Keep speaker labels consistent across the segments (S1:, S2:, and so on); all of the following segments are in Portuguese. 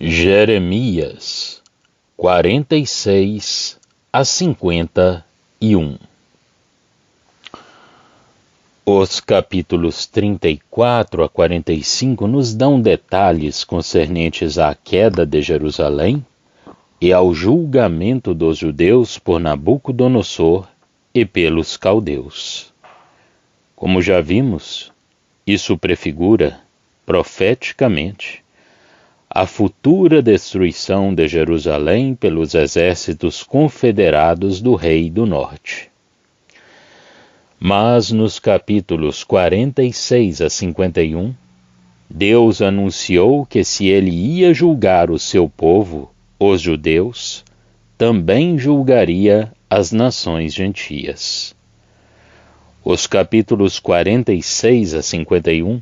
S1: Jeremias 46 a 51. Os capítulos 34 a 45 nos dão detalhes concernentes à queda de Jerusalém e ao julgamento dos judeus por Nabucodonosor e pelos caldeus. Como já vimos, isso prefigura, profeticamente, a futura destruição de Jerusalém pelos exércitos confederados do rei do norte. Mas nos capítulos 46 a 51, Deus anunciou que se ele ia julgar o seu povo, os judeus, também julgaria as nações gentias. Os capítulos 46 a 51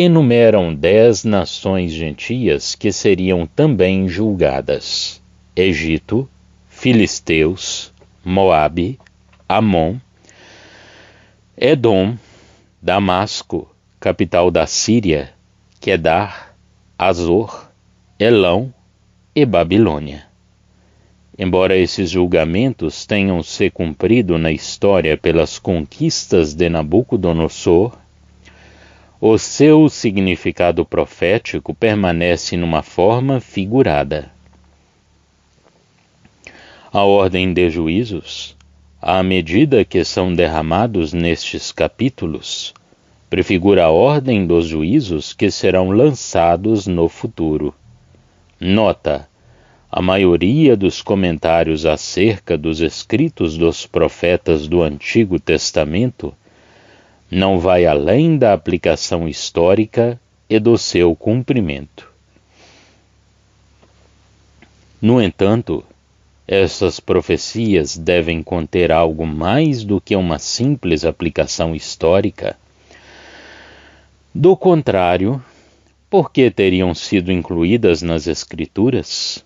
S1: enumeram 10 nações gentias que seriam também julgadas: Egito, Filisteus, Moabe, Amon, Edom, Damasco, capital da Síria, Quedar, Azor, Elão e Babilônia. Embora esses julgamentos tenham se cumprido na história pelas conquistas de Nabucodonosor, o seu significado profético permanece numa forma figurada. A ordem de juízos, à medida que são derramados nestes capítulos, prefigura a ordem dos juízos que serão lançados no futuro. Nota: a maioria dos comentários acerca dos escritos dos profetas do Antigo Testamento não vai além da aplicação histórica e do seu cumprimento. No entanto, essas profecias devem conter algo mais do que uma simples aplicação histórica. Do contrário, por que teriam sido incluídas nas Escrituras?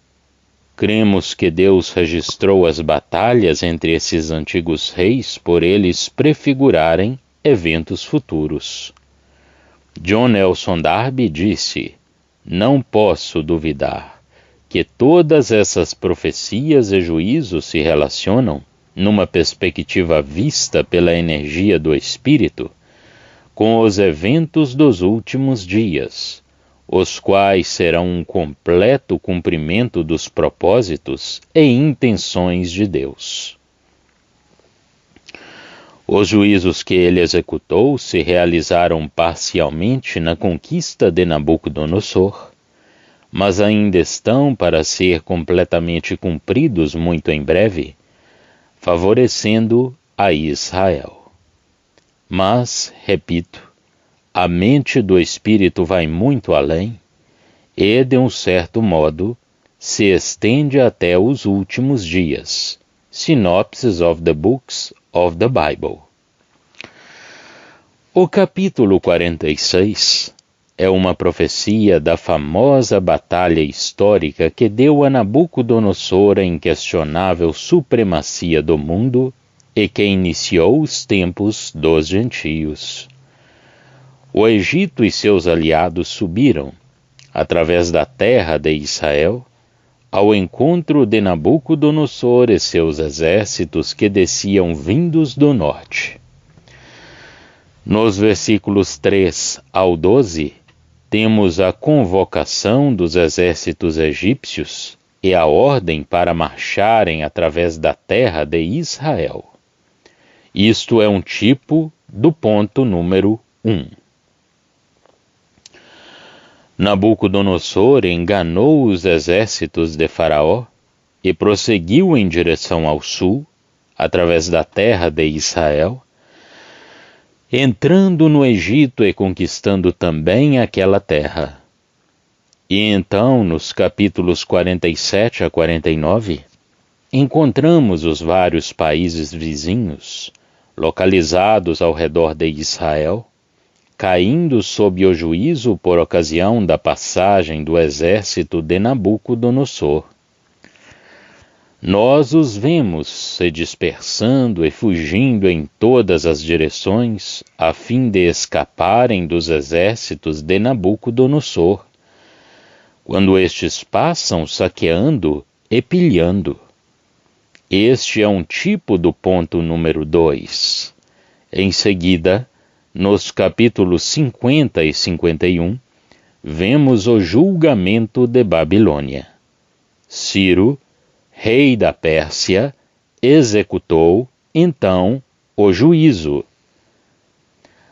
S1: Cremos que Deus registrou as batalhas entre esses antigos reis por eles prefigurarem eventos futuros. John Nelson Darby disse: "Não posso duvidar que todas essas profecias e juízos se relacionam, numa perspectiva vista pela energia do Espírito, com os eventos dos últimos dias, os quais serão um completo cumprimento dos propósitos e intenções de Deus." Os juízos que ele executou se realizaram parcialmente na conquista de Nabucodonosor, mas ainda estão para ser completamente cumpridos muito em breve, favorecendo a Israel. Mas, repito, a mente do Espírito vai muito além e, de um certo modo, se estende até os últimos dias. Synopsis of the Books of the Bible. O capítulo 46 é uma profecia da famosa batalha histórica que deu a Nabucodonosor a inquestionável supremacia do mundo e que iniciou os tempos dos gentios. O Egito e seus aliados subiram, através da terra de Israel, ao encontro de Nabucodonosor e seus exércitos que desciam vindos do norte. Nos versículos 3 ao 12, temos a convocação dos exércitos egípcios e a ordem para marcharem através da terra de Israel. Isto é um tipo do ponto número 1. Nabucodonosor enganou os exércitos de Faraó e prosseguiu em direção ao sul, através da terra de Israel, entrando no Egito e conquistando também aquela terra. E então, nos capítulos 47 a 49, encontramos os vários países vizinhos, localizados ao redor de Israel, caindo sob o juízo por ocasião da passagem do exército de Nabucodonosor. Nós os vemos se dispersando e fugindo em todas as direções, a fim de escaparem dos exércitos de Nabucodonosor, quando estes passam saqueando e pilhando. Este é um tipo do ponto número 2. Em seguida, nos capítulos 50 e 51, vemos o julgamento de Babilônia. Ciro, rei da Pérsia, executou, então, o juízo.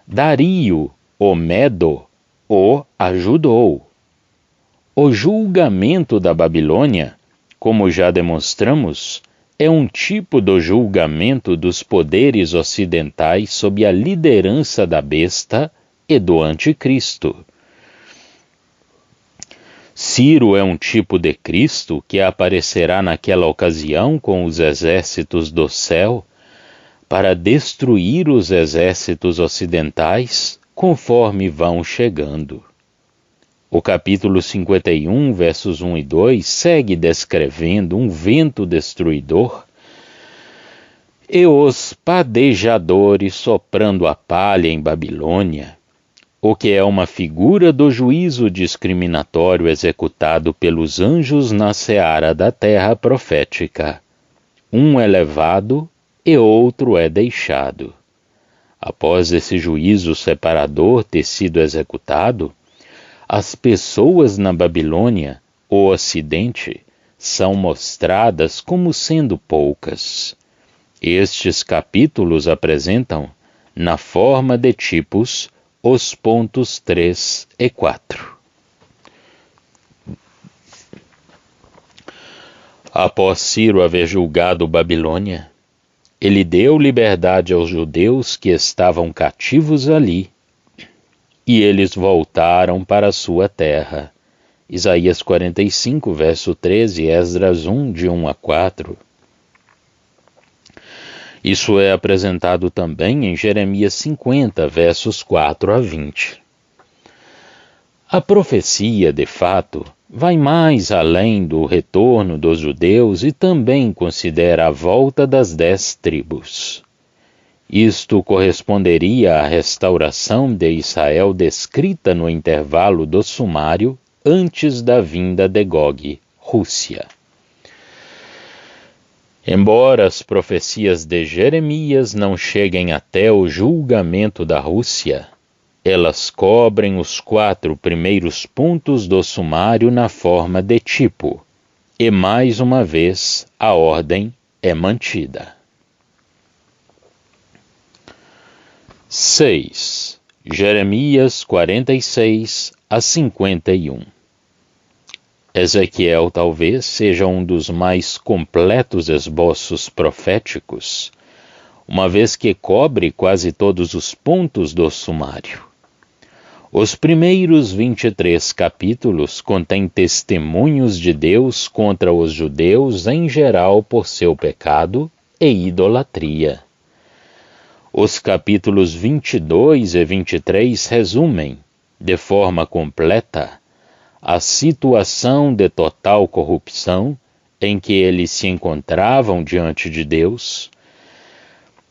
S1: Dario, o Medo, o ajudou. O julgamento da Babilônia, como já demonstramos, é um tipo do julgamento dos poderes ocidentais sob a liderança da besta e do anticristo. Ciro é um tipo de Cristo que aparecerá naquela ocasião com os exércitos do céu para destruir os exércitos ocidentais conforme vão chegando. O capítulo 51, versos 1 e 2, segue descrevendo um vento destruidor e os padejadores soprando a palha em Babilônia, o que é uma figura do juízo discriminatório executado pelos anjos na seara da terra profética. Um é levado e outro é deixado. Após esse juízo separador ter sido executado, as pessoas na Babilônia, o Ocidente, são mostradas como sendo poucas. Estes capítulos apresentam, na forma de tipos, os pontos 3 e 4. Após Ciro haver julgado Babilônia, ele deu liberdade aos judeus que estavam cativos ali, e eles voltaram para sua terra. Isaías 45, verso 13, Esdras 1, de 1 a 4. Isso é apresentado também em Jeremias 50, versos 4 a 20. A profecia, de fato, vai mais além do retorno dos judeus e também considera a volta das 10 tribos. Isto corresponderia à restauração de Israel descrita no intervalo do sumário antes da vinda de Gog, Rússia. Embora as profecias de Jeremias não cheguem até o julgamento da Rússia, elas cobrem os 4 primeiros pontos do sumário na forma de tipo, e mais uma vez a ordem é mantida. 6. Jeremias 46 a 51. Ezequiel talvez seja um dos mais completos esboços proféticos, uma vez que cobre quase todos os pontos do sumário. Os primeiros 23 capítulos contêm testemunhos de Deus contra os judeus em geral por seu pecado e idolatria. Os capítulos 22 e 23 resumem, de forma completa, a situação de total corrupção em que eles se encontravam diante de Deus.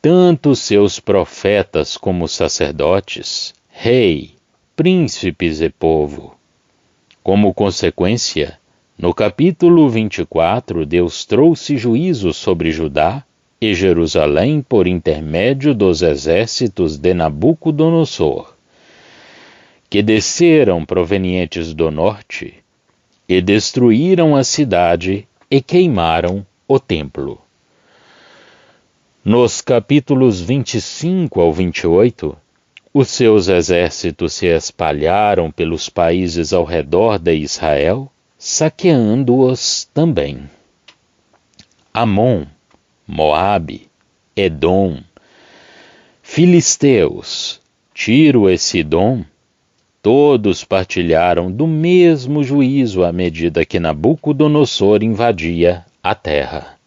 S1: Tanto seus profetas como sacerdotes, rei, príncipes e povo. Como consequência, no capítulo 24, Deus trouxe juízo sobre Judá e Jerusalém por intermédio dos exércitos de Nabucodonosor, que desceram provenientes do norte e destruíram a cidade e queimaram o templo. Nos capítulos 25 ao 28, os seus exércitos se espalharam pelos países ao redor de Israel, saqueando-os também. Amon, Moabe, Edom, Filisteus, Tiro e Sidom, todos partilharam do mesmo juízo à medida que Nabucodonosor invadia a terra.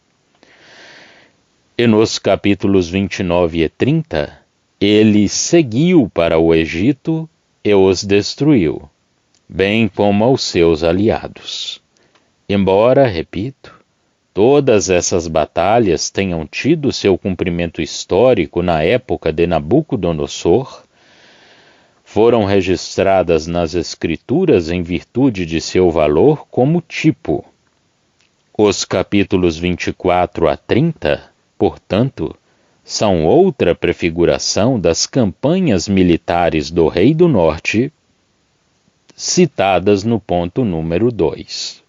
S1: E nos capítulos 29 e 30, ele seguiu para o Egito e os destruiu, bem como aos seus aliados. Embora, repito, todas essas batalhas tenham tido seu cumprimento histórico na época de Nabucodonosor, foram registradas nas Escrituras em virtude de seu valor como tipo. Os capítulos 24 a 30, portanto, são outra prefiguração das campanhas militares do Rei do Norte, citadas no ponto número 2.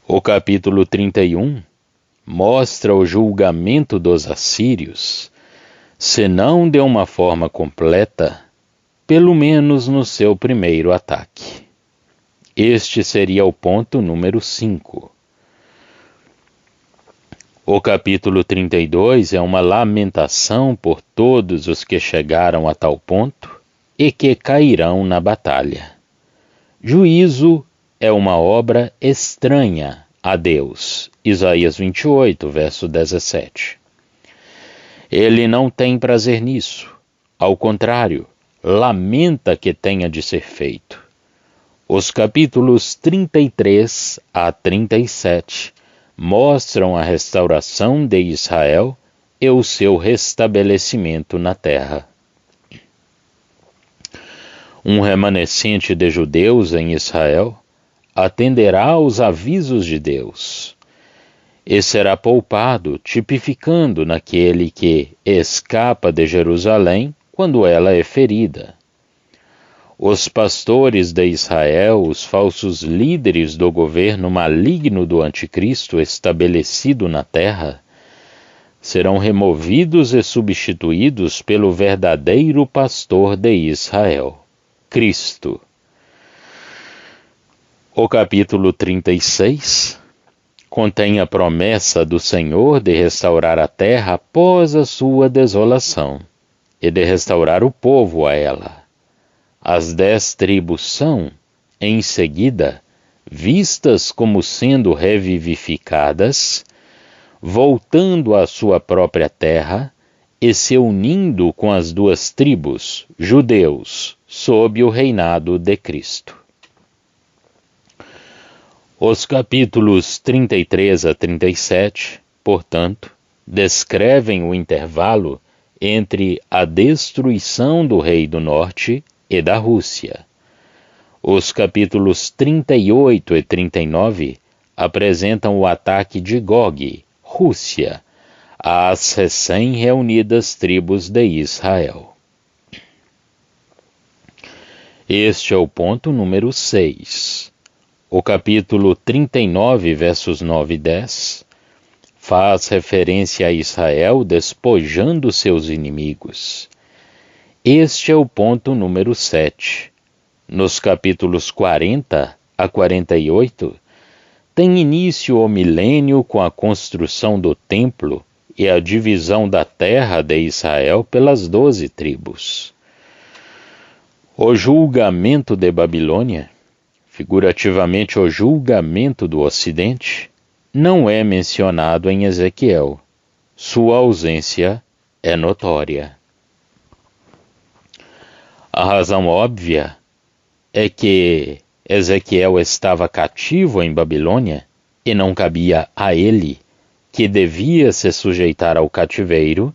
S1: O capítulo 31 mostra o julgamento dos assírios, se não de uma forma completa, pelo menos no seu primeiro ataque. Este seria o ponto número 5. O capítulo 32 é uma lamentação por todos os que chegaram a tal ponto e que cairão na batalha. Juízo é uma obra estranha a Deus. Isaías 28, verso 17. Ele não tem prazer nisso. Ao contrário, lamenta que tenha de ser feito. Os capítulos 33 a 37 mostram a restauração de Israel e o seu restabelecimento na terra. Um remanescente de judeus em Israel atenderá aos avisos de Deus e será poupado, tipificando naquele que escapa de Jerusalém quando ela é ferida. Os pastores de Israel, os falsos líderes do governo maligno do anticristo estabelecido na terra, serão removidos e substituídos pelo verdadeiro pastor de Israel, Cristo. O capítulo 36 contém a promessa do Senhor de restaurar a terra após a sua desolação e de restaurar o povo a ela. As 10 tribos são, em seguida, vistas como sendo revivificadas, voltando à sua própria terra e se unindo com as 2 tribos, judeus, sob o reinado de Cristo. Os capítulos 33 a 37, portanto, descrevem o intervalo entre a destruição do Rei do Norte e da Rússia. Os capítulos 38 e 39 apresentam o ataque de Gog, Rússia, às recém-reunidas tribos de Israel. Este é o ponto número 6. O capítulo 39, versos 9 e 10, faz referência a Israel despojando seus inimigos. Este é o ponto número 7. Nos capítulos 40 a 48, tem início o milênio com a construção do templo e a divisão da terra de Israel pelas 12 tribos. O julgamento de Babilônia, figurativamente o julgamento do Ocidente, não é mencionado em Ezequiel. Sua ausência é notória. A razão óbvia é que Ezequiel estava cativo em Babilônia e não cabia a ele, que devia se sujeitar ao cativeiro,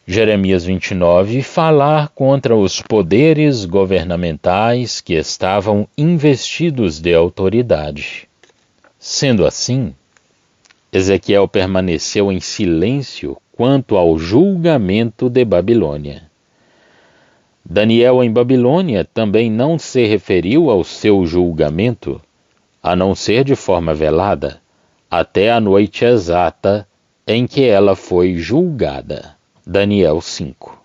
S1: Jeremias 29, falar contra os poderes governamentais que estavam investidos de autoridade. Sendo assim, Ezequiel permaneceu em silêncio quanto ao julgamento de Babilônia. Daniel em Babilônia também não se referiu ao seu julgamento, a não ser de forma velada, até a noite exata em que ela foi julgada. Daniel 5.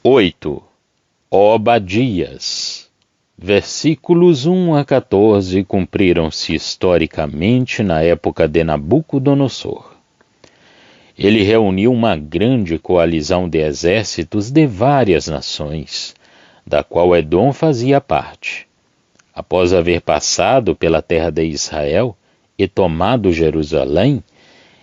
S1: 8. Obadias. Versículos 1 a 14 cumpriram-se historicamente na época de Nabucodonosor. Ele reuniu uma grande coalizão de exércitos de várias nações, da qual Edom fazia parte. Após haver passado pela terra de Israel e tomado Jerusalém,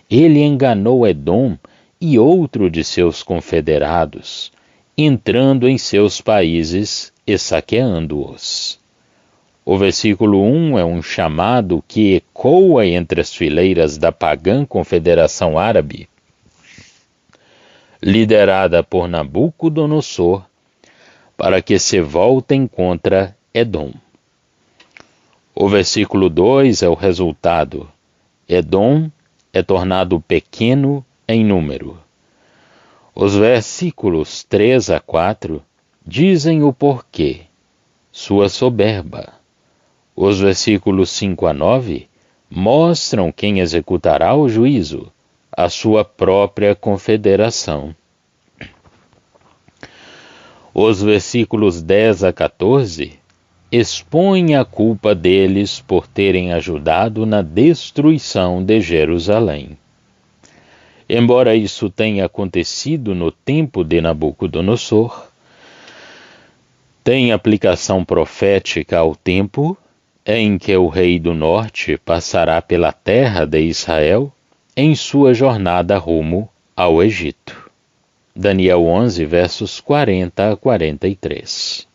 S1: ele enganou Edom e outro de seus confederados, entrando em seus países e saqueando-os. O versículo 1 é um chamado que ecoa entre as fileiras da pagã Confederação Árabe liderada por Nabucodonosor, para que se voltem contra Edom. O versículo 2 é o resultado. Edom é tornado pequeno em número. Os versículos 3 a 4 dizem o porquê, sua soberba. Os versículos 5 a 9 mostram quem executará o juízo, a sua própria confederação. Os versículos 10 a 14 expõem a culpa deles por terem ajudado na destruição de Jerusalém. Embora isso tenha acontecido no tempo de Nabucodonosor, tem aplicação profética ao tempo em que o rei do norte passará pela terra de Israel em sua jornada rumo ao Egito. Daniel 11, versos 40 a 43.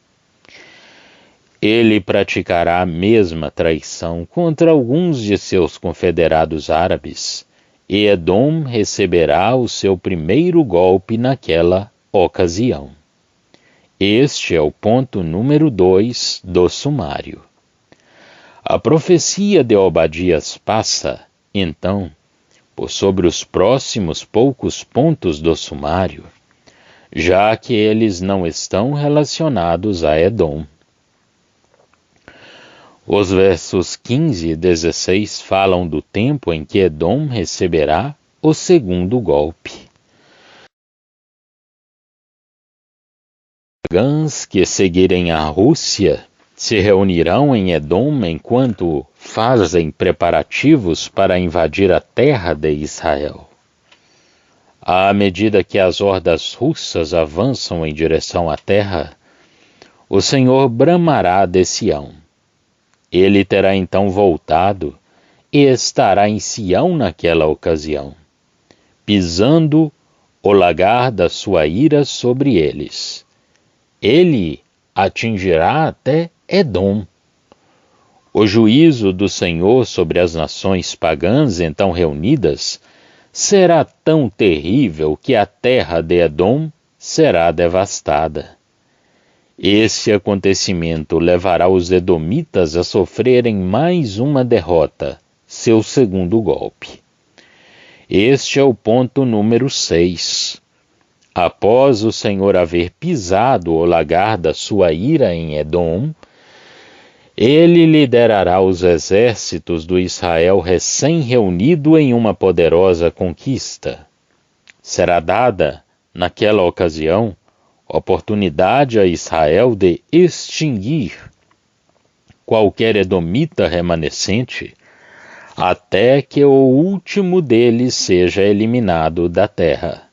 S1: Ele praticará a mesma traição contra alguns de seus confederados árabes, e Edom receberá o seu primeiro golpe naquela ocasião. Este é o ponto número 2 do sumário. A profecia de Obadias passa, então, por sobre os próximos poucos pontos do sumário, já que eles não estão relacionados a Edom. Os versos 15 e 16 falam do tempo em que Edom receberá o segundo golpe. Os pagãos que seguirem a Rússia se reunirão em Edom enquanto fazem preparativos para invadir a terra de Israel. À medida que as hordas russas avançam em direção à terra, o Senhor bramará de Sião. Ele terá então voltado e estará em Sião naquela ocasião, pisando o lagar da sua ira sobre eles. Ele atingirá até Edom. O juízo do Senhor sobre as nações pagãs então reunidas será tão terrível que a terra de Edom será devastada. Esse acontecimento levará os edomitas a sofrerem mais uma derrota, seu segundo golpe. Este é o ponto número 6. Após o Senhor haver pisado o lagar da sua ira em Edom, ele liderará os exércitos do Israel recém-reunido em uma poderosa conquista. Será dada, naquela ocasião, oportunidade a Israel de extinguir qualquer edomita remanescente, até que o último deles seja eliminado da terra.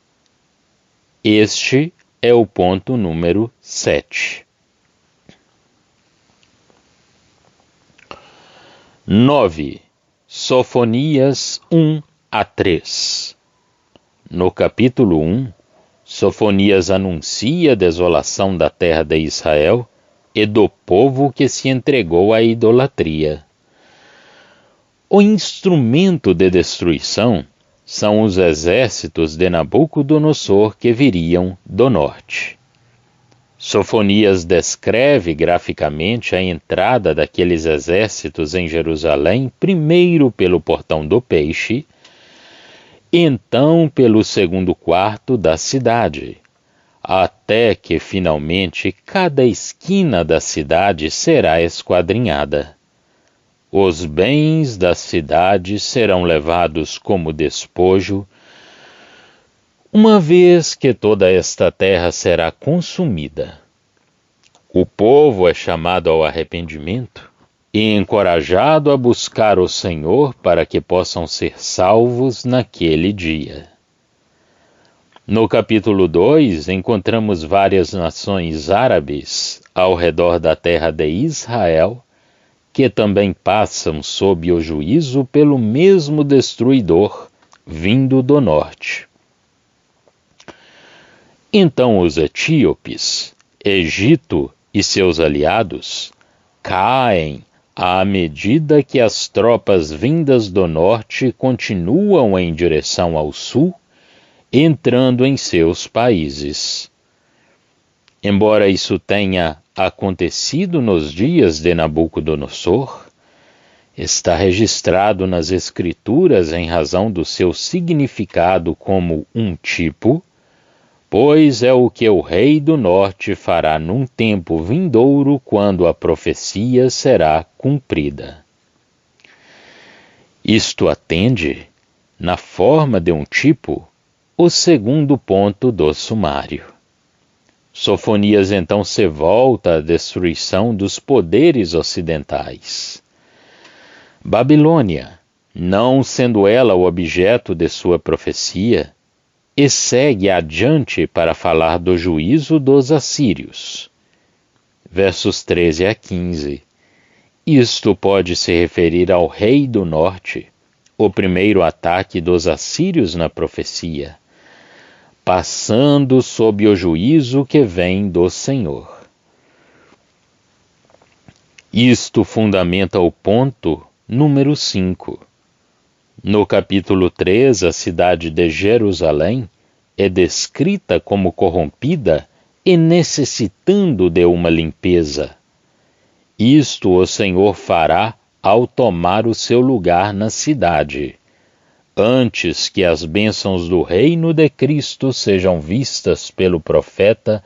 S1: Este é o ponto número 7. 9. Sofonias 1 a 3. No capítulo 1, Sofonias anuncia a desolação da terra de Israel e do povo que se entregou à idolatria. O instrumento de destruição são os exércitos de Nabucodonosor que viriam do norte. Sofonias descreve graficamente a entrada daqueles exércitos em Jerusalém, primeiro pelo Portão do Peixe, então pelo segundo quarto da cidade, até que finalmente cada esquina da cidade será esquadrinhada. Os bens da cidade serão levados como despojo, uma vez que toda esta terra será consumida. O povo é chamado ao arrependimento e encorajado a buscar o Senhor para que possam ser salvos naquele dia. No capítulo 2, encontramos várias nações árabes ao redor da terra de Israel, que também passam sob o juízo pelo mesmo destruidor vindo do norte. Então os etíopes, Egito e seus aliados caem à medida que as tropas vindas do norte continuam em direção ao sul entrando em seus países. Embora isso tenha acontecido nos dias de Nabucodonosor, está registrado nas Escrituras em razão do seu significado como um tipo, pois é o que o rei do norte fará num tempo vindouro, quando a profecia será cumprida. Isto atende, na forma de um tipo, o segundo ponto do sumário. Sofonias então se volta à destruição dos poderes ocidentais. Babilônia, não sendo ela o objeto de sua profecia, e segue adiante para falar do juízo dos assírios. Versos 13 a 15. Isto pode se referir ao rei do norte, o primeiro ataque dos assírios na profecia, passando sob o juízo que vem do Senhor. Isto fundamenta o ponto número 5. No capítulo 3, a cidade de Jerusalém é descrita como corrompida e necessitando de uma limpeza. Isto o Senhor fará ao tomar o seu lugar na cidade, antes que as bênçãos do reino de Cristo sejam vistas pelo profeta.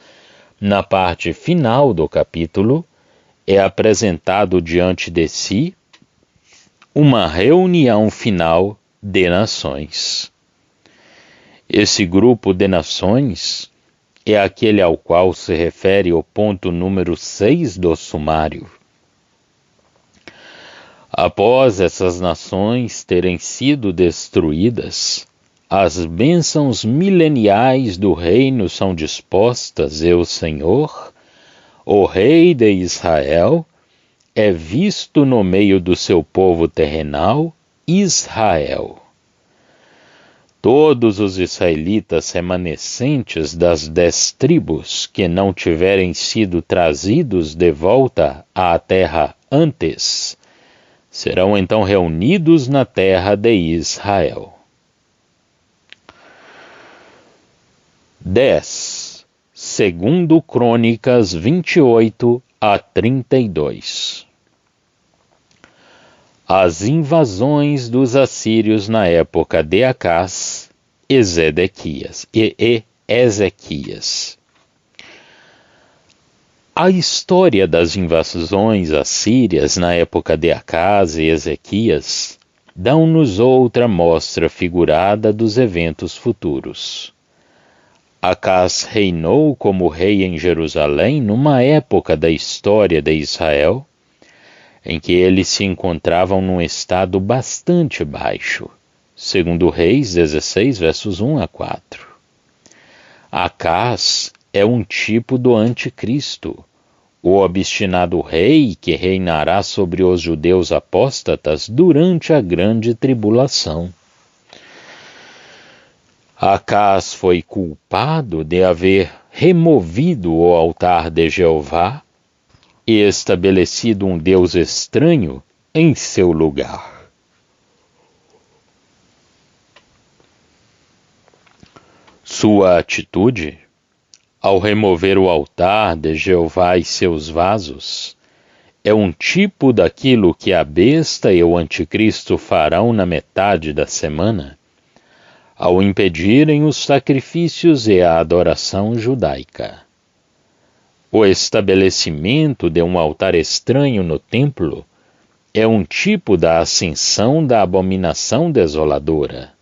S1: Na parte final do capítulo, é apresentado diante de si uma reunião final de nações. Esse grupo de nações é aquele ao qual se refere o ponto número 6 do sumário. Após essas nações terem sido destruídas, as bênçãos mileniais do reino são dispostas e o Senhor, o Rei de Israel, é visto no meio do seu povo terrenal, Israel. Todos os israelitas remanescentes das 10 tribos que não tiverem sido trazidos de volta à terra antes, serão então reunidos na terra de Israel. 10. Segundo Crônicas 28 a 32. As invasões dos assírios na época de Acás e Ezequias. A história das invasões assírias na época de Acás e Ezequias dão-nos outra mostra figurada dos eventos futuros. Acás reinou como rei em Jerusalém numa época da história de Israel em que eles se encontravam num estado bastante baixo. Segundo Reis 16, versos 1 a 4. Acás é um tipo do anticristo, o obstinado rei que reinará sobre os judeus apóstatas durante a grande tribulação. Acás foi culpado de haver removido o altar de Jeová e estabelecido um Deus estranho em seu lugar. Sua atitude, ao remover o altar de Jeová e seus vasos, é um tipo daquilo que a besta e o anticristo farão na metade da semana, ao impedirem os sacrifícios e a adoração judaica. O estabelecimento de um altar estranho no templo é um tipo da ascensão da abominação desoladora.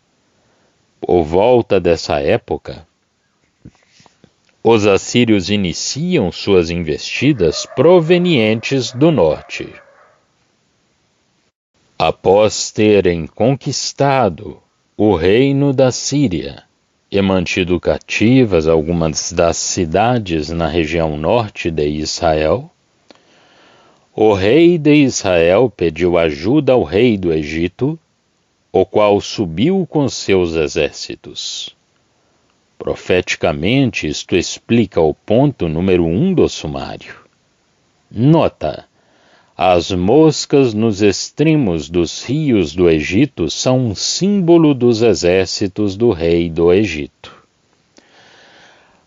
S1: Por volta dessa época, os assírios iniciam suas investidas provenientes do norte. Após terem conquistado o reino da Síria e mantido cativas algumas das cidades na região norte de Israel, o rei de Israel pediu ajuda ao rei do Egito, o qual subiu com seus exércitos. Profeticamente, isto explica o ponto número 1 do sumário. Nota: As moscas nos extremos dos rios do Egito são um símbolo dos exércitos do rei do Egito.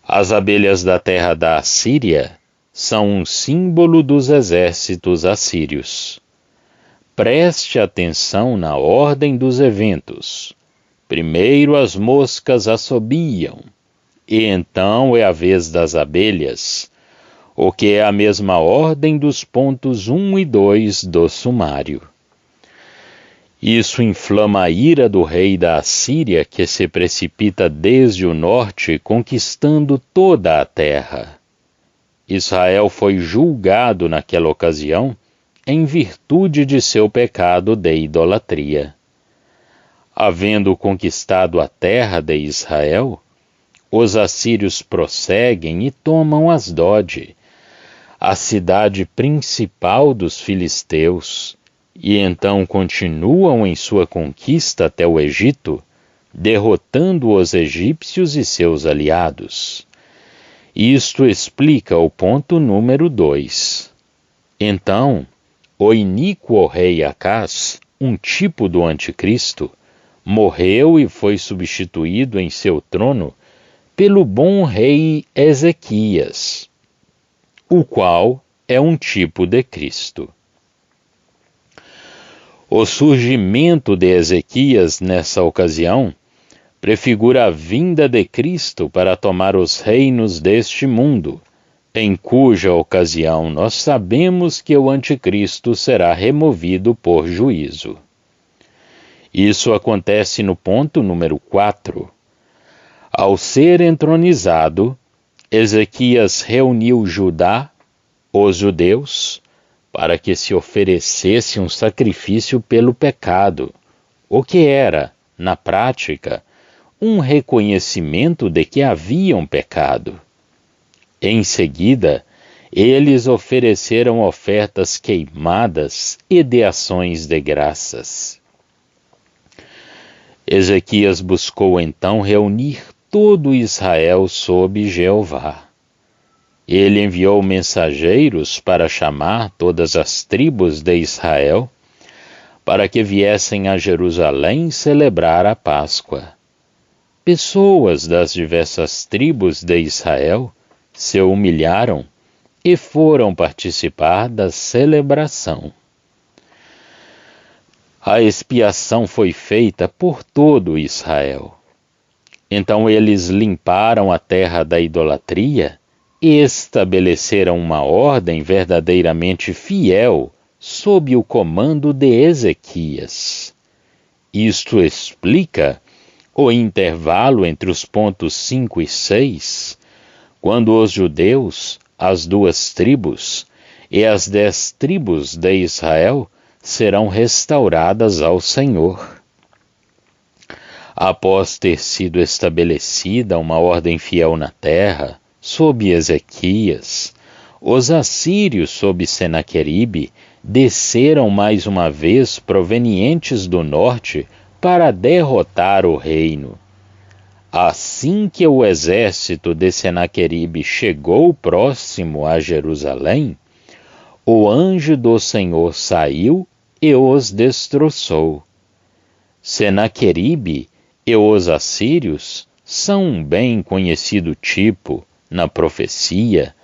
S1: As abelhas da terra da Assíria são um símbolo dos exércitos assírios. Preste atenção na ordem dos eventos. Primeiro as moscas assobiam, e então é a vez das abelhas, o que é a mesma ordem dos pontos 1 e 2 do sumário. Isso inflama a ira do rei da Assíria, que se precipita desde o norte, conquistando toda a terra. Israel foi julgado naquela ocasião em virtude de seu pecado de idolatria. Havendo conquistado a terra de Israel, os assírios prosseguem e tomam Asdod, a cidade principal dos filisteus, e então continuam em sua conquista até o Egito, derrotando os egípcios e seus aliados. Isto explica o ponto número 2. Então, o iníquo rei Acás, um tipo do anticristo, morreu e foi substituído em seu trono pelo bom rei Ezequias, o qual é um tipo de Cristo. O surgimento de Ezequias nessa ocasião prefigura a vinda de Cristo para tomar os reinos deste mundo, em cuja ocasião nós sabemos que o anticristo será removido por juízo. Isso acontece no ponto número 4. Ao ser entronizado, Ezequias reuniu Judá, os judeus, para que se oferecesse um sacrifício pelo pecado, o que era, na prática, um reconhecimento de que haviam pecado. Em seguida, eles ofereceram ofertas queimadas e de ações de graças. Ezequias buscou então reunir todo Israel sob Jeová. Ele enviou mensageiros para chamar todas as tribos de Israel, para que viessem a Jerusalém celebrar a Páscoa. Pessoas das diversas tribos de Israel se humilharam e foram participar da celebração. A expiação foi feita por todo Israel. Então eles limparam a terra da idolatria e estabeleceram uma ordem verdadeiramente fiel sob o comando de Ezequias. Isto explica o intervalo entre os pontos 5 e 6, quando os judeus, as 2 tribos e as 10 tribos de Israel serão restauradas ao Senhor. Após ter sido estabelecida uma ordem fiel na terra, sob Ezequias, os assírios sob Senaqueribe desceram mais uma vez provenientes do norte para derrotar o reino. Assim que o exército de Senaqueribe chegou próximo a Jerusalém, o anjo do Senhor saiu e os destroçou. Senaqueribe e os assírios são um bem conhecido tipo, na profecia,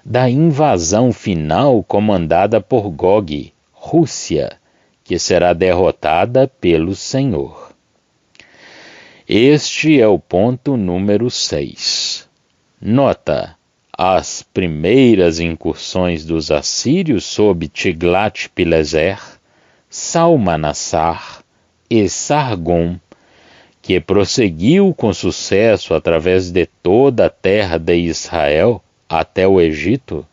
S1: da invasão final comandada por Gog, Rússia, que será derrotada pelo Senhor. Este é o ponto número 6. Nota: as primeiras incursões dos assírios sob Tiglat-Pileser, Salmanassar e Sargom, que prosseguiu com sucesso através de toda a terra de Israel até o Egito,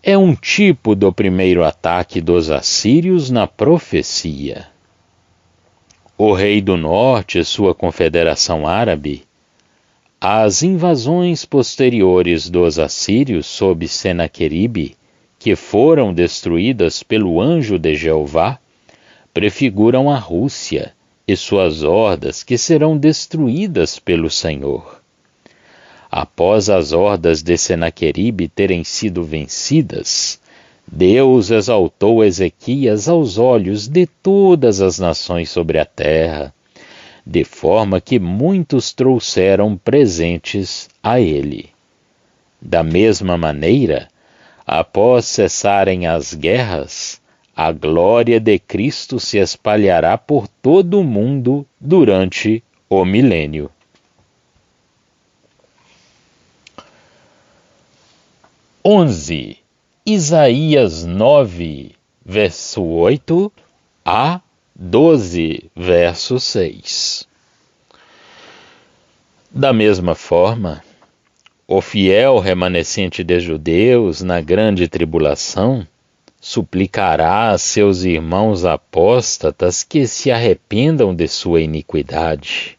S1: é um tipo do primeiro ataque dos assírios na profecia. O rei do norte e sua confederação árabe, as invasões posteriores dos assírios sob Senaqueribe, que foram destruídas pelo anjo de Jeová, prefiguram a Rússia e suas hordas que serão destruídas pelo Senhor. Após as hordas de Senaqueribe terem sido vencidas, Deus exaltou Ezequias aos olhos de todas as nações sobre a terra, de forma que muitos trouxeram presentes a ele. Da mesma maneira, após cessarem as guerras, a glória de Cristo se espalhará por todo o mundo durante o milênio. Isaías 9, verso 8 a 12, verso 6. Da mesma forma, o fiel remanescente de judeus na grande tribulação suplicará a seus irmãos apóstatas que se arrependam de sua iniquidade.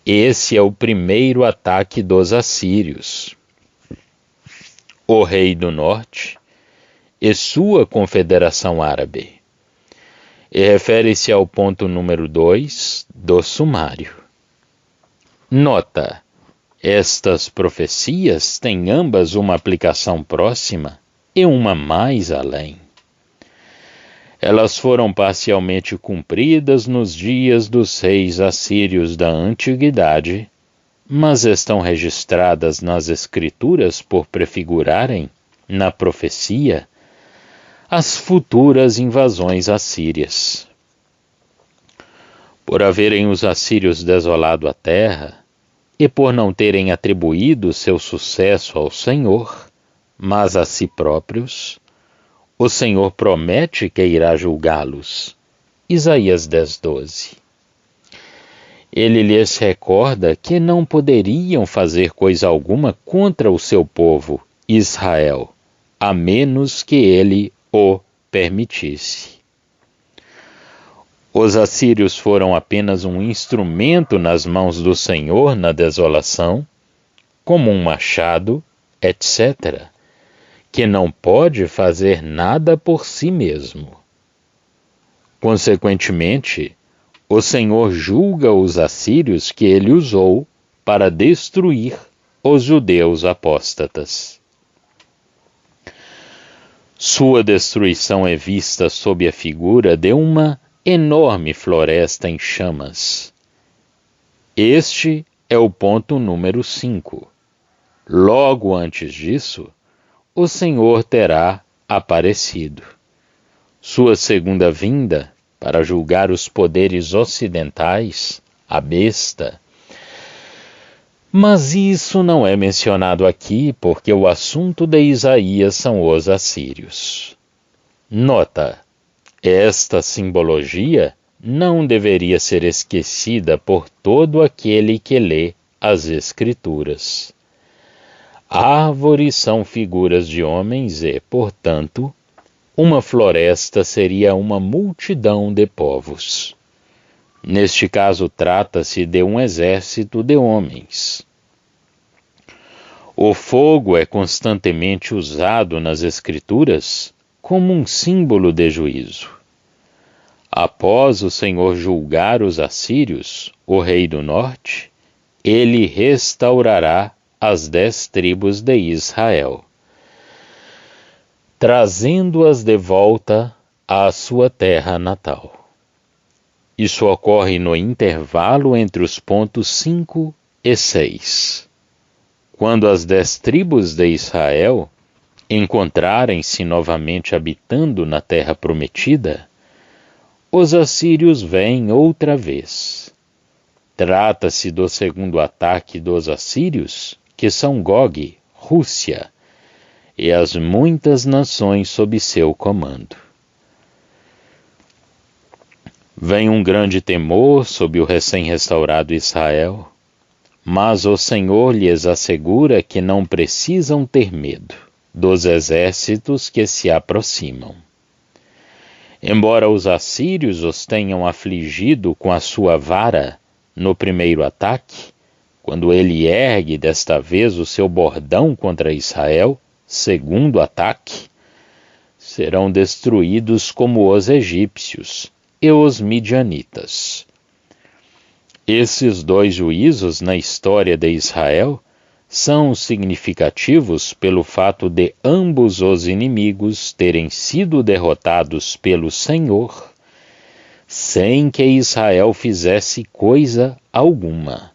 S1: Esse é o primeiro ataque dos assírios. O rei do norte e sua confederação árabe. E refere-se ao ponto número 2 do sumário. Nota: estas profecias têm ambas uma aplicação próxima e uma mais além. Elas foram parcialmente cumpridas nos dias dos reis assírios da antiguidade, mas estão registradas nas Escrituras por prefigurarem, na profecia, as futuras invasões assírias. Por haverem os assírios desolado a terra, e por não terem atribuído seu sucesso ao Senhor, mas a si próprios, o Senhor promete que irá julgá-los. Isaías 10:12. Ele lhes recorda que não poderiam fazer coisa alguma contra o seu povo, Israel, a menos que ele o permitisse. Os assírios foram apenas um instrumento nas mãos do Senhor na desolação, como um machado, etc., que não pode fazer nada por si mesmo. Consequentemente, o Senhor julga os assírios que ele usou para destruir os judeus apóstatas. Sua destruição é vista sob a figura de uma enorme floresta em chamas. Este é o ponto número 5. Logo antes disso, o Senhor terá aparecido. Sua segunda vinda, para julgar os poderes ocidentais, a besta. Mas isso não é mencionado aqui, porque o assunto de Isaías são os assírios. Nota: esta simbologia não deveria ser esquecida por todo aquele que lê as Escrituras. Árvores são figuras de homens e, portanto, uma floresta seria uma multidão de povos. Neste caso, trata-se de um exército de homens. O fogo é constantemente usado nas Escrituras como um símbolo de juízo. Após o Senhor julgar os assírios, o rei do norte, ele restaurará as 10 tribos de Israel, trazendo-as de volta à sua terra natal. Isso ocorre no intervalo entre os pontos 5 e 6. Quando as 10 tribos de Israel encontrarem-se novamente habitando na terra prometida, os assírios vêm outra vez. Trata-se do segundo ataque dos assírios, que são Gog, Rússia, e as muitas nações sob seu comando. Vem um grande temor sobre o recém-restaurado Israel, mas o Senhor lhes assegura que não precisam ter medo dos exércitos que se aproximam. Embora os assírios os tenham afligido com a sua vara no primeiro ataque, quando ele ergue desta vez o seu bordão contra Israel, segundo ataque, serão destruídos como os egípcios e os midianitas. Esses 2 juízos na história de Israel são significativos pelo fato de ambos os inimigos terem sido derrotados pelo Senhor, sem que Israel fizesse coisa alguma.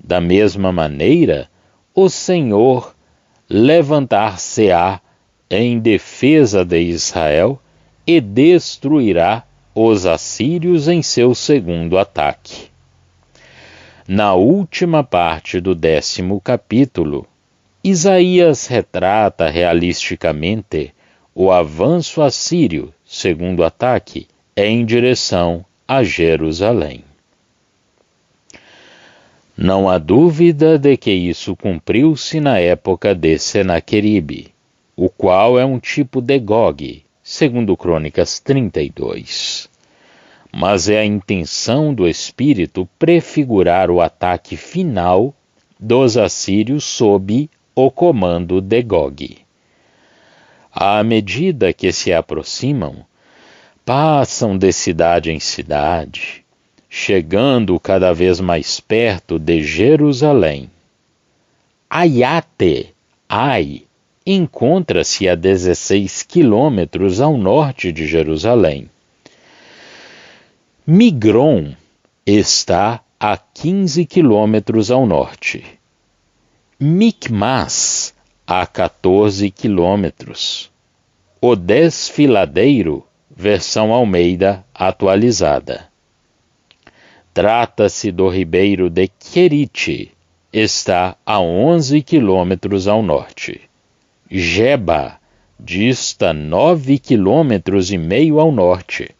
S1: Da mesma maneira, o Senhor levantar-se-á em defesa de Israel e destruirá os assírios em seu segundo ataque. Na última parte do 10º capítulo, Isaías retrata realisticamente o avanço assírio, segundo ataque, em direção a Jerusalém. Não há dúvida de que isso cumpriu-se na época de Senaqueribe, o qual é um tipo de Gog, segundo Crônicas 32. Mas é a intenção do Espírito prefigurar o ataque final dos assírios sob o comando de Gog. À medida que se aproximam, passam de cidade em cidade, chegando cada vez mais perto de Jerusalém. Aiate, Ai, encontra-se a 16 quilômetros ao norte de Jerusalém. Migron está a 15 quilômetros ao norte. Micmas, a 14 quilômetros. O Desfiladeiro, versão Almeida atualizada. Trata-se do ribeiro de Querite, está a 11 quilômetros ao norte. Geba dista 9,5 quilômetros ao norte.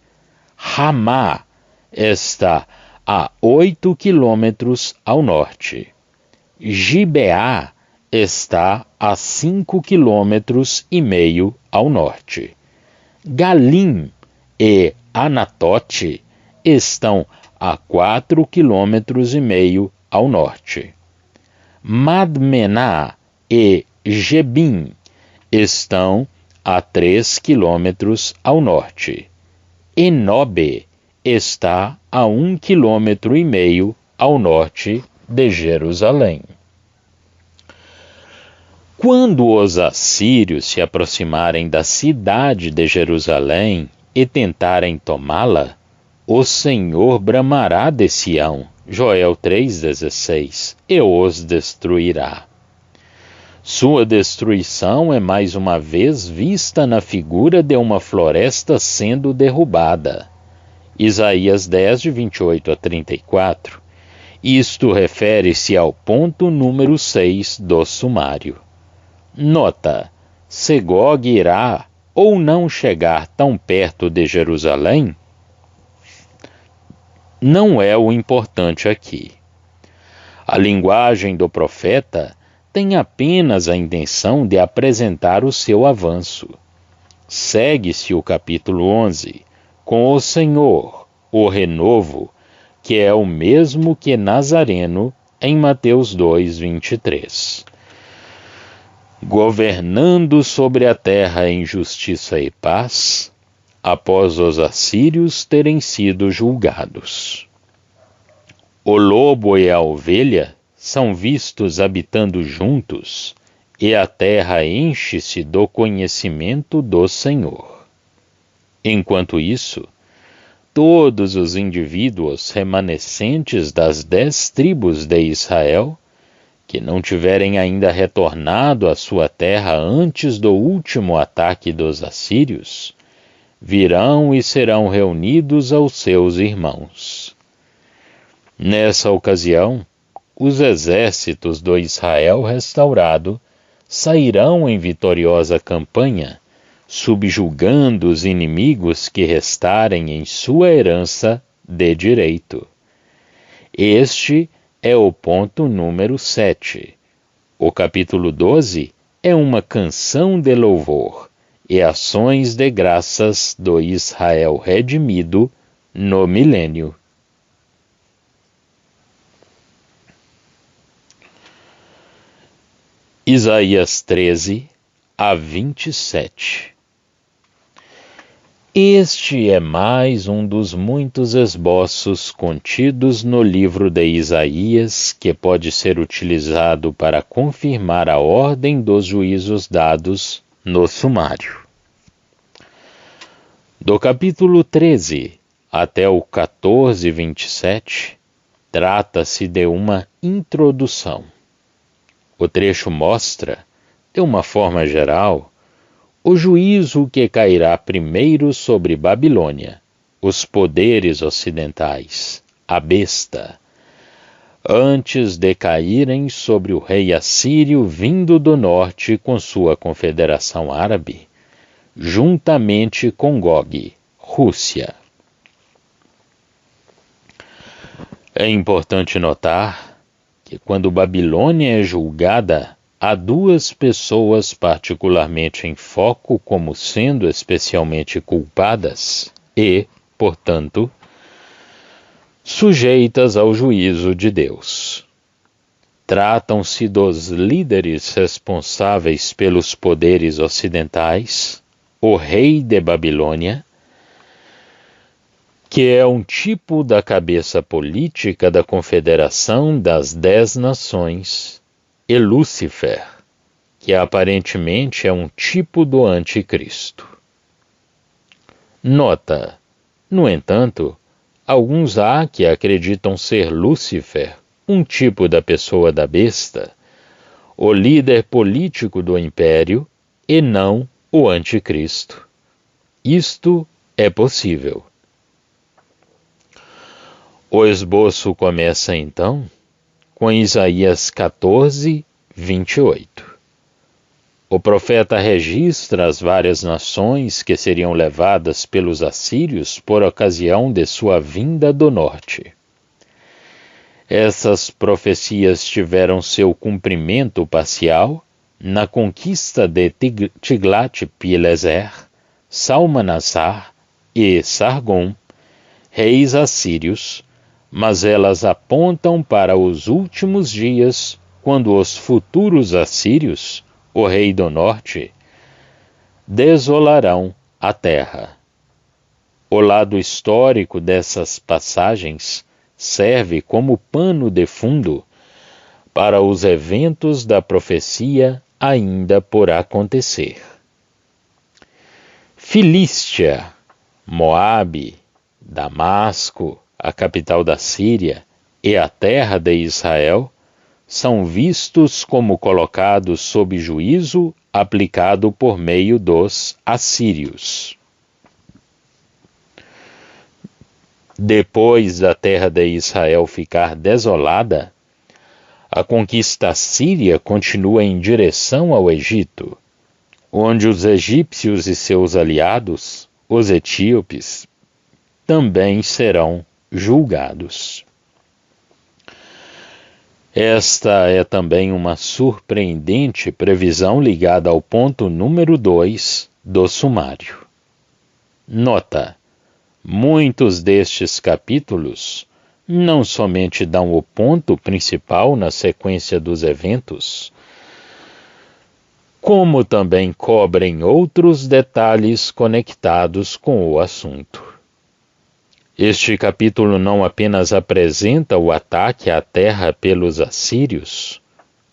S1: Ramá está a 8 quilômetros ao norte. Gibeá está a 5,5 quilômetros ao norte. Galim e Anatote estão a 4,5 quilômetros ao norte. Madmená e Gebim estão a 3 quilômetros ao norte. Enobe está a 1,5 quilômetro ao norte de Jerusalém. Quando os assírios se aproximarem da cidade de Jerusalém e tentarem tomá-la, o Senhor bramará de Sião, Joel 3,16, e os destruirá. Sua destruição é mais uma vez vista na figura de uma floresta sendo derrubada. Isaías 10, de 28 a 34. Isto refere-se ao ponto número 6 do sumário. Nota: se Gog irá ou não chegar tão perto de Jerusalém, não é o importante aqui. A linguagem do profeta tem apenas a intenção de apresentar o seu avanço. Segue-se o capítulo 11, com o Senhor, o renovo, que é o mesmo que Nazareno em Mateus 2, 23. Governando sobre a terra em justiça e paz, após os assírios terem sido julgados. O lobo e a ovelha são vistos habitando juntos, e a terra enche-se do conhecimento do Senhor. Enquanto isso, todos os indivíduos remanescentes das 10 tribos de Israel, que não tiverem ainda retornado à sua terra antes do último ataque dos assírios, virão e serão reunidos aos seus irmãos. Nessa ocasião, os exércitos do Israel restaurado sairão em vitoriosa campanha, subjugando os inimigos que restarem em sua herança de direito. Este é o ponto número 7. O capítulo 12 é uma canção de louvor e ações de graças do Israel redimido no milênio. Isaías 13 a 27. Este é mais um dos muitos esboços contidos no livro de Isaías que pode ser utilizado para confirmar a ordem dos juízos dados no sumário. Do capítulo 13 até o 14:27, trata-se de uma introdução. O trecho mostra, de uma forma geral, o juízo que cairá primeiro sobre Babilônia, os poderes ocidentais, a besta, antes de caírem sobre o rei assírio vindo do norte com sua confederação árabe, juntamente com Gog, Rússia. É importante notar que quando Babilônia é julgada, há duas pessoas particularmente em foco como sendo especialmente culpadas e, portanto, sujeitas ao juízo de Deus. Tratam-se dos líderes responsáveis pelos poderes ocidentais, o rei de Babilônia, que é um tipo da cabeça política da Confederação das 10 Nações, e Lúcifer, que aparentemente é um tipo do anticristo. Nota, no entanto, alguns há que acreditam ser Lúcifer um tipo da pessoa da besta, o líder político do império, e não o anticristo. Isto é possível. O esboço começa então com Isaías 14:28. O profeta registra as várias nações que seriam levadas pelos assírios por ocasião de sua vinda do norte. Essas profecias tiveram seu cumprimento parcial na conquista de Tiglat-Pileser, Salmanassar e Sargom, reis assírios, mas elas apontam para os últimos dias, quando os futuros assírios, o rei do norte, desolarão a terra. O lado histórico dessas passagens serve como pano de fundo para os eventos da profecia ainda por acontecer. Filístia, Moabe, Damasco, a capital da Síria, e a terra de Israel, são vistos como colocados sob juízo aplicado por meio dos assírios. Depois da terra de Israel ficar desolada, a conquista assíria continua em direção ao Egito, onde os egípcios e seus aliados, os etíopes, também serão julgados. Esta é também uma surpreendente previsão ligada ao ponto número 2 do sumário. Nota: muitos destes capítulos não somente dão o ponto principal na sequência dos eventos, como também cobrem outros detalhes conectados com o assunto. Este capítulo não apenas apresenta o ataque à terra pelos assírios,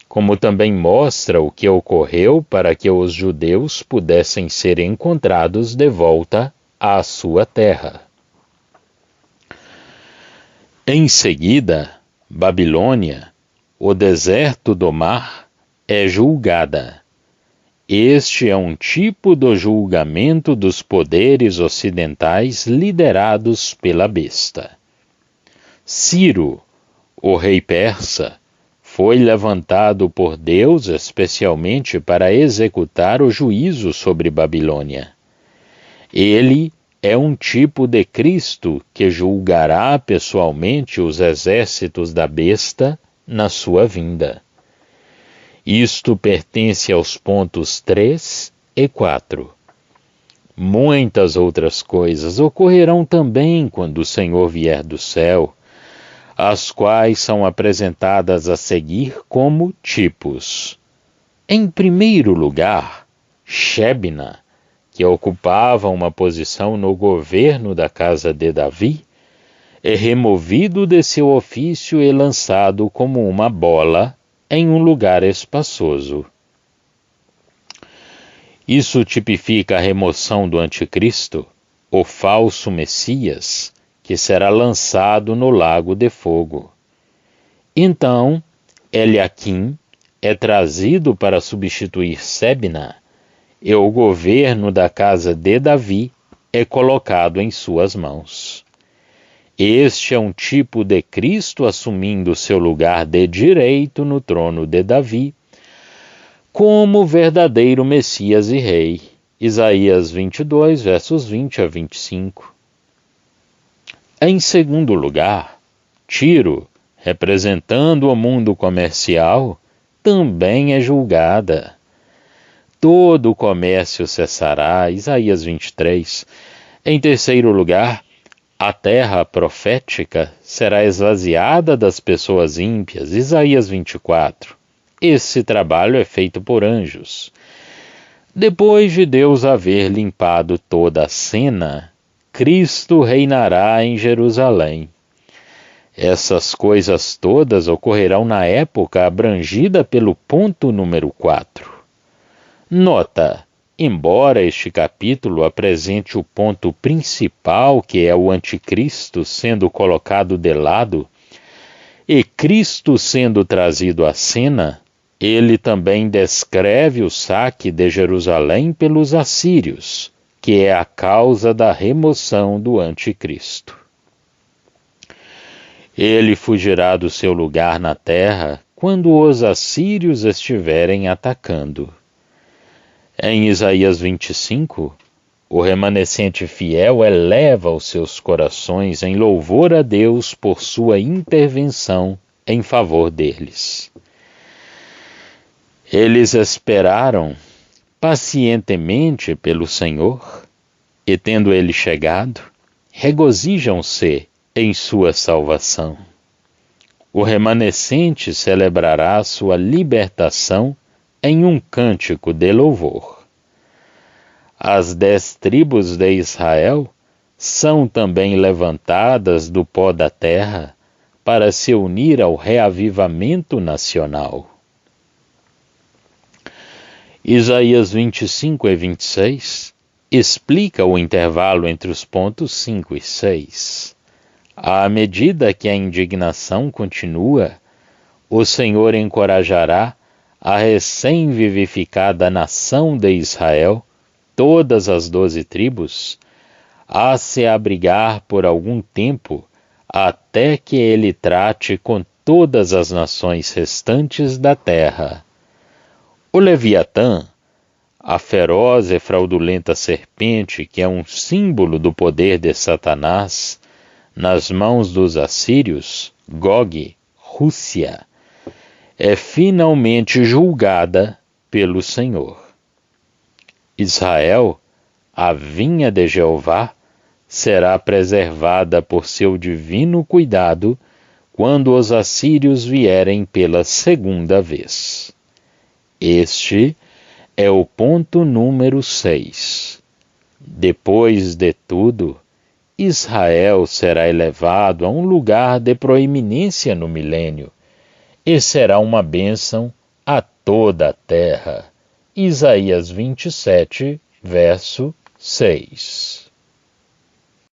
S1: como também mostra o que ocorreu para que os judeus pudessem ser encontrados de volta à sua terra. Em seguida, Babilônia, o deserto do mar, é julgada. Este é um tipo do julgamento dos poderes ocidentais liderados pela besta. Ciro, o rei persa, foi levantado por Deus especialmente para executar o juízo sobre Babilônia. Ele é um tipo de Cristo que julgará pessoalmente os exércitos da besta na sua vinda. Isto pertence aos pontos 3 e 4. Muitas outras coisas ocorrerão também quando o Senhor vier do céu, as quais são apresentadas a seguir como tipos. Em primeiro lugar, Shebna, que ocupava uma posição no governo da casa de Davi, é removido de seu ofício e lançado como uma bola em um lugar espaçoso. Isso tipifica a remoção do anticristo, o falso Messias, que será lançado no lago de fogo. Então, Eliaquim é trazido para substituir Sebna, e o governo da casa de Davi é colocado em suas mãos. Este é um tipo de Cristo assumindo seu lugar de direito no trono de Davi, como verdadeiro Messias e Rei. Isaías 22, versos 20 a 25. Em segundo lugar, Tiro, representando o mundo comercial, também é julgada. Todo o comércio cessará. Isaías 23. Em terceiro lugar, a terra profética será esvaziada das pessoas ímpias. Isaías 24. Esse trabalho é feito por anjos. Depois de Deus haver limpado toda a cena, Cristo reinará em Jerusalém. Essas coisas todas ocorrerão na época abrangida pelo ponto número 4. Nota: embora este capítulo apresente o ponto principal, que é o anticristo sendo colocado de lado, e Cristo sendo trazido à cena, ele também descreve o saque de Jerusalém pelos assírios, que é a causa da remoção do anticristo. Ele fugirá do seu lugar na terra quando os assírios estiverem atacando. Em Isaías 25, o remanescente fiel eleva os seus corações em louvor a Deus por sua intervenção em favor deles. Eles esperaram pacientemente pelo Senhor, e tendo ele chegado, regozijam-se em sua salvação. O remanescente celebrará sua libertação em um cântico de louvor. As 10 tribos de Israel são também levantadas do pó da terra para se unir ao reavivamento nacional. Isaías 25 e 26 explica o intervalo entre os pontos 5 e 6. À medida que a indignação continua, o Senhor encorajará a recém-vivificada nação de Israel, todas as 12 tribos, a se abrigar por algum tempo, até que ele trate com todas as nações restantes da terra. O Leviatã, a feroz e fraudulenta serpente, que é um símbolo do poder de Satanás, nas mãos dos assírios, Gog, Rússia, é finalmente julgada pelo Senhor. Israel, a vinha de Jeová, será preservada por seu divino cuidado quando os assírios vierem pela segunda vez. Este é o ponto número 6. Depois de tudo, Israel será elevado a um lugar de proeminência no milênio e será uma bênção a toda a terra. Isaías 27, verso 6.